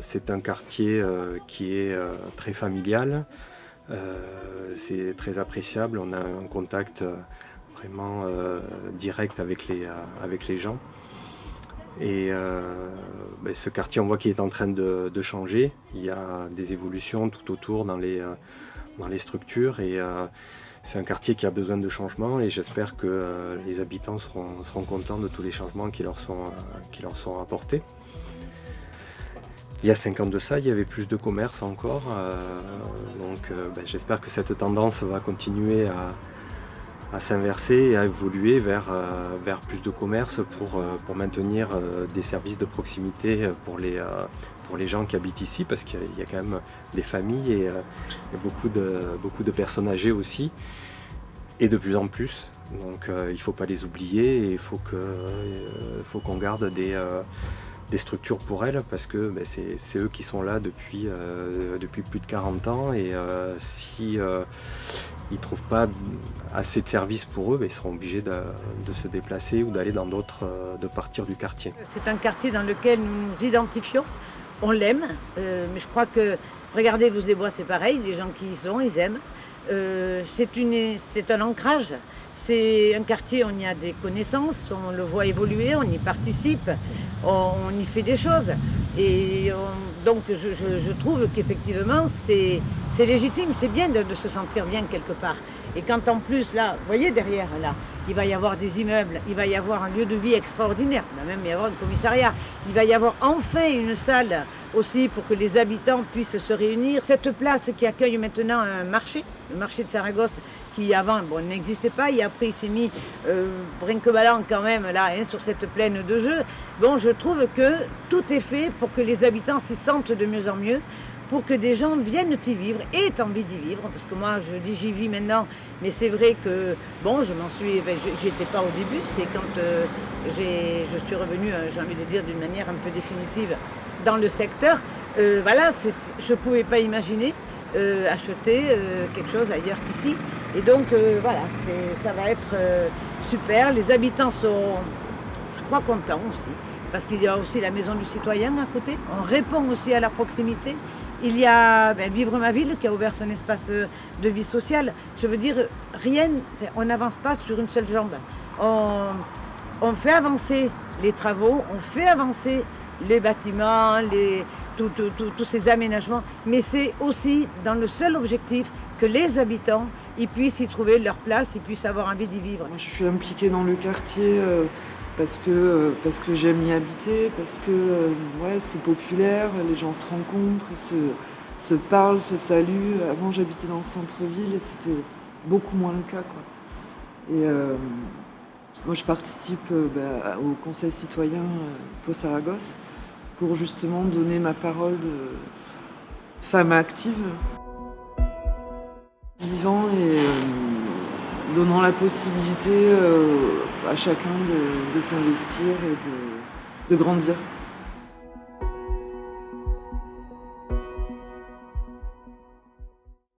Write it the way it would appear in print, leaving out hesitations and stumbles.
c'est un quartier qui est très familial, c'est très appréciable, on a un contact vraiment direct avec les gens. Et ce quartier, on voit qu'il est en train de changer. Il y a des évolutions tout autour dans les structures et c'est un quartier qui a besoin de changement et j'espère que les habitants seront contents de tous les changements qui leur sont apportés. Il y a 5 ans de ça, il y avait plus de commerce encore, j'espère que cette tendance va continuer à s'inverser et à évoluer vers plus de commerce pour maintenir des services de proximité pour les gens qui habitent ici, parce qu'il y a quand même des familles et beaucoup de personnes âgées aussi, et de plus en plus. Donc il ne faut pas les oublier et il faut qu'on garde des structures pour elles, parce que c'est eux qui sont là depuis plus de 40 ans et si ils ne trouvent pas assez de services pour eux, ils seront obligés de se déplacer ou d'aller de partir du quartier. C'est un quartier dans lequel nous nous identifions, on l'aime, mais je crois que, regardez Loos des Bois, c'est pareil, les gens qui y sont, ils aiment. C'est un ancrage, c'est un quartier, on y a des connaissances, on le voit évoluer, on y participe, on y fait des choses. Et donc je trouve qu'effectivement c'est légitime, c'est bien de se sentir bien quelque part. Et quand en plus là, vous voyez derrière là, il va y avoir des immeubles, il va y avoir un lieu de vie extraordinaire, il va même y avoir un commissariat, il va y avoir enfin une salle aussi pour que les habitants puissent se réunir. Cette place qui accueille maintenant un marché, le marché de Saragosse, qui avant n'existait pas, et après il s'est mis brinque-ballant quand même là, sur cette plaine de jeu. Bon, je trouve que tout est fait pour que les habitants s'y sentent de mieux en mieux, pour que des gens viennent y vivre, aient envie d'y vivre, parce que moi je dis j'y vis maintenant, mais c'est vrai que bon, j'y étais pas au début, c'est quand je suis revenue, j'ai envie de dire d'une manière un peu définitive dans le secteur. Voilà, je ne pouvais pas imaginer acheter quelque chose ailleurs qu'ici. Et donc voilà, ça va être super. Les habitants sont, je crois, contents aussi, parce qu'il y a aussi la maison du citoyen à côté. On répond aussi à la proximité. Il y a Vivre ma ville qui a ouvert son espace de vie sociale. Je veux dire, on n'avance pas sur une seule jambe. On fait avancer les travaux, on fait avancer les bâtiments, tous ces aménagements, mais c'est aussi dans le seul objectif que les habitants ils puissent y trouver leur place, ils puissent avoir envie d'y vivre. Moi, je suis impliquée dans le quartier parce que j'aime y habiter, parce que c'est populaire, les gens se rencontrent, se parlent, se saluent. Avant, j'habitais dans le centre-ville et c'était beaucoup moins le cas, quoi. Et moi, je participe au conseil citoyen Pau Saragosse pour justement donner ma parole de femme active, vivant et donnant la possibilité à chacun de s'investir et de grandir.